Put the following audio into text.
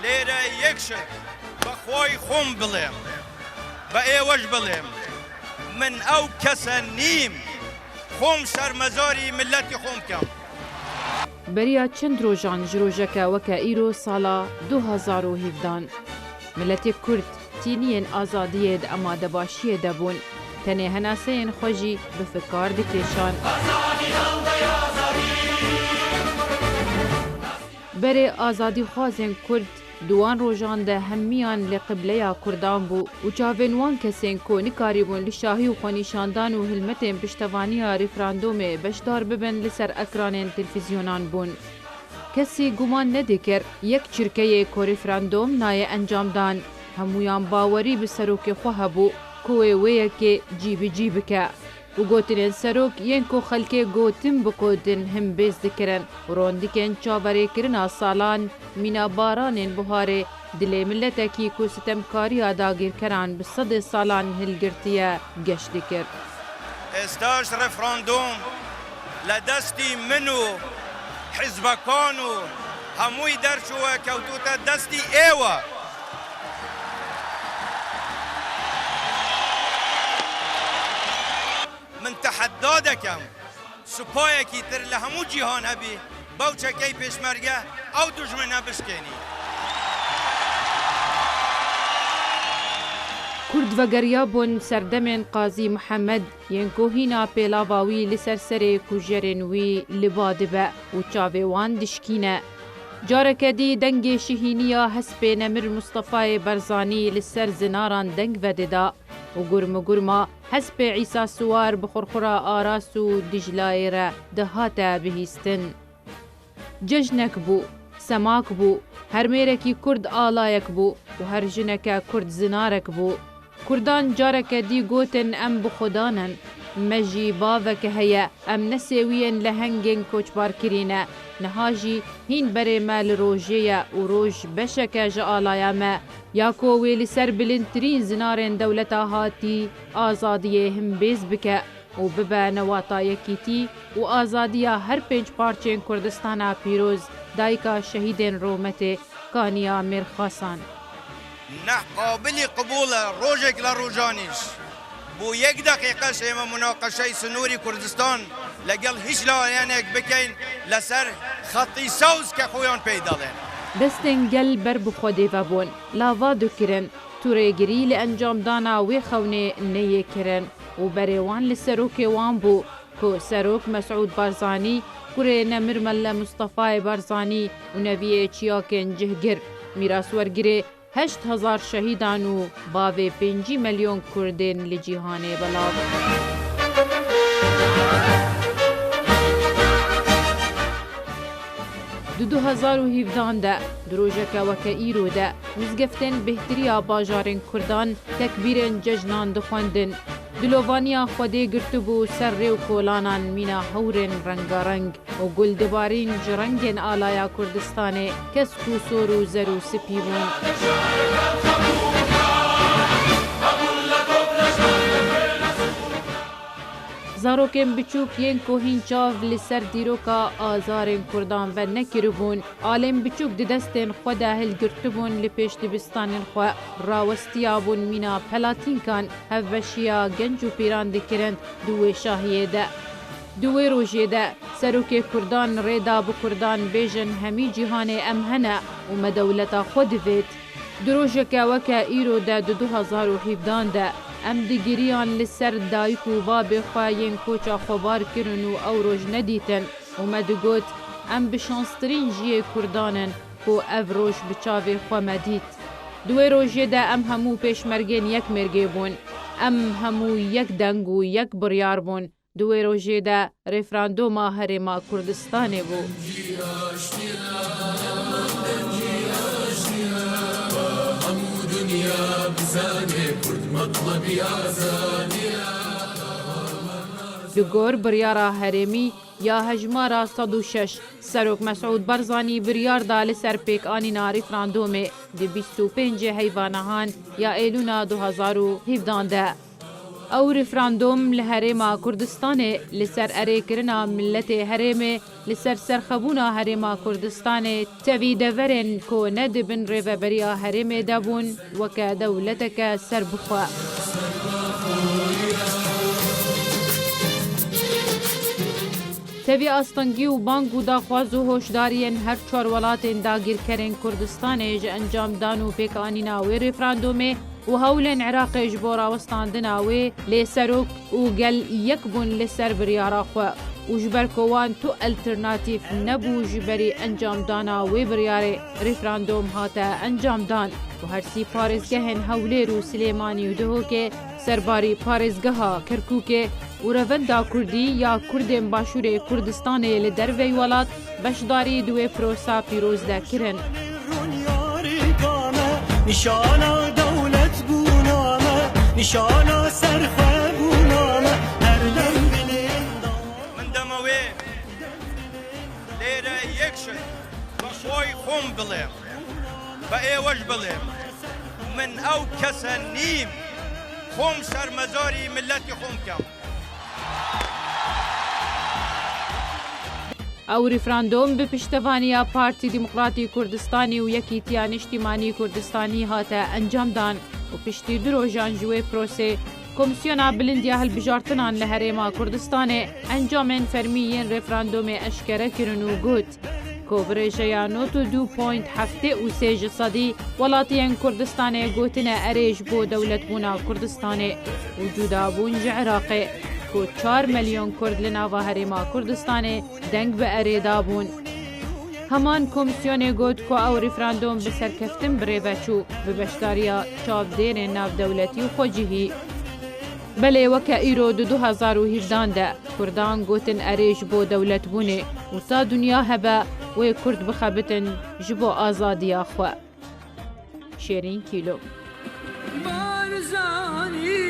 لێرە یەکشت بەخۆی خۆم بڵێم بە ئێوەش بڵێم من ئەو کەسە نیم خۆم سەرمەزاری ملەتی خۆم بکەم. بەریا چەند ڕۆژان ji rojeka weke îro sala 2017 Miletê Kurd tîniyên azadiyê di amadebaşiyê de bûn tenê henaseyên xwe jî bi fikar dikêşan. Berê azadîxwazên Kurd di wan rojan de hemiyan li qibleya Kurdan bû û çavên wan kesên ku nikarîbûn li şahî û xwenîşandan û hilmetên piştevaniya referandûmê beşdar bibin li ser ekranên televîzyonan bûn. Kesî guman nedikir yek çirkeyê ku referandûm naye encamdan hemûyan bawerî bi serokê xwe hebû ku wê wêyekê cîbicî bike. û gotinên serok yên ku xelkê gotin bikodin him bêz dikirin û rondikên çaverêkirina salan mîna baranên buharê dilê milletekî ku sitemkariya dagîrkeran bi sedê salan hilgirtiye geş dikir. ئێستاش ڕێفراندۆم لە دەستی من و حیزبەکان و هەمووی دەرچووە کەوتوتە دەستی ئێوە. من تەحەدا دەکەم سوپایەکی تر لە هەموو جیهان هەبی بەو چەکەی پێشمەرگە ئەو دوژمنە بشکێنی. Kurd vegeriya bûn serdemên Qazî Mihemed yên ku hîna pêlava wî li ser serê kujerên wî li ba dibe û çavê wan dişkîne. Careke dî dengê şihîniya hespê Nemir Mustefayê Barzanî li ser zinaran deng vedida û gurma hespê Îsa Siwar bi xurxura Aras û Dijlayê re dihate bihîstin. Cejnek bû, semak bû, her mêrekî Kurd alayek bû û her jineke Kurd zinarek bû. Kurdan careke dî gotin em bi xudanin, me jî baveke heye em nesêwiyên lehengên koçbarkirîne, niha jî hîn berê me li rojê ye û roj beşeke ji alaya me, ya ku wê li ser bilindtirîn zinarên dewleta hatî azadiyê him bêz bike û bibe newata yekîtî û azadiya her pênc parçên Kurdistana pîroz dayika şehîdên Rometê Kaniya Mêrxasan. نە قابلی قبولە ڕۆژێک لە ڕۆژانیش بۆ یەک دەقیقەش ئێمە مناقەشەی سنووری کوردستان لەگەڵ هیچ لایەنێک بکەین لەسەر خەتی سەوز کە خۆیان پێی دەڵێن. دەستên gel ber bi Xwedê vebûn, lava dikirin, tûrêgirî li encamdana wê xewnê neyê kirin û berê wan li serokê wan bû ku serok Mesûd Barzanî, kurê Nemir Melle Mustefayê Barzanî û neviyê çiyakên cihgir, mîraswergirê 8,000 şehîdan û bavê 5 milyon Kurdên li cîhanê belav. Di 2017 de di rojeka weke îro de mizgeftên bêhtiriya bajarên Kurdan tekbîrên cejnan dixwendin. Dilovaniya Xwedê girtibû ser rêw kolanan mîna hewrên rengareng û gul dibarîn ji rengên alaya Kurdistanê kesk û sor û zer û spî bûn. Zarokên biçûk yên ku hîn çav li ser dîroka azarên Kurdan ve nekiribûn, alên biçûk di destên xwe de hilgirtibûn li pêş dibistanên xwe, rawestiya bûn mîna pelatînkan hevveşiya genç û pîran dikirin di wê şahiyê de. Di wê rojê de serokê Kurdan rêda bi Kurdan bêjin hemî cîhanê em hene û me dewleta xwe divêt. Di rojeke weke îro de di 2017 de em digiriyan li ser dayîk û babê xwe yên koça xwebar kirin û ew roj nedîtin û me digot em bi şanstirîn jiyê Kurdanin ku ev roj bi çavê xwe me dît. Di wê rojê de em hemû pêşmergên yek mêrgê bûn, em hemû yek deng û yek biryar bûn. Di wê rojê de referandûma Herêma Kurdistanê bû. Di gor biryara herêmî ya hejmara 106 serok Mesûd Barzanî biryar da li ser pêkanîna referandûmê di 25 heyvanehan ya êlûna 2017 de. او رفراندوم لهريما كردستان لسر اريكرنا ملت هريمه لسر سرخبونا هريما كردستان تبي دفرن كو ندبن ريفابريا هريمه دابون وكا دولتك سربخوا تبي استنگی و بانگ و داخواز و هوشدارین هر چار ولاتین داگیر کرن کردستان ج انجام دان و پیکانینا و رفراندومه و هولن عراق جبورا وستاندنا و لسروک و گل یکبون لسر بریارا خو و جبرکوان تو الترناتیف نبو جبری انجام دانا و بریار رفراندوم هاتا انجام دان و هرسی پارزگهن هولیر و سلیمانی و دهو که سرباری پارزگها کرکوک و روندا کردی یا کردین باشور کردستان لدروی ولات بشداری دوی پروسا پیروز دکرن. نشانا دولت بونامه نشانا سرخه بونامه هر دم بلند من دموی لیره یک شد بخوی خون بلیم با ایوش بلیم من او کسا نیم خون سرمزاری ملتی خون کم او رفراندوم به پشتوانیا پارتی دموکراتی کردستانی و یکیتیان اجتماعی کردستانی هاتا انجام دان و پشتی دروژان جوی پروسه کمیسیونا بلندیا هلبجارتنان لهريما کردستان انجامن فرمیین رفراندوم اشکره کرن و گوت کوبرجیا نوتو 2.73 صدی ولاتیان کردستان گوتن اریج بو دولت بونا کردستان وجودا بونج عراقی کو 4 میلیون کرد لناوا هریما کردستان دنگ به اریدا بون همان کمیسیون گوت کو او رفراندوم به سرکفتن بریوچو به بشداریا چاپ دین ناو دولتی و خوجهی بله وکا ایرو 2017 ده کردان گوتن اریج بو دولت بونه و تا دنیا هبه و کرد بخبتن جبو آزادی آخوا شیرین کیلو Barzani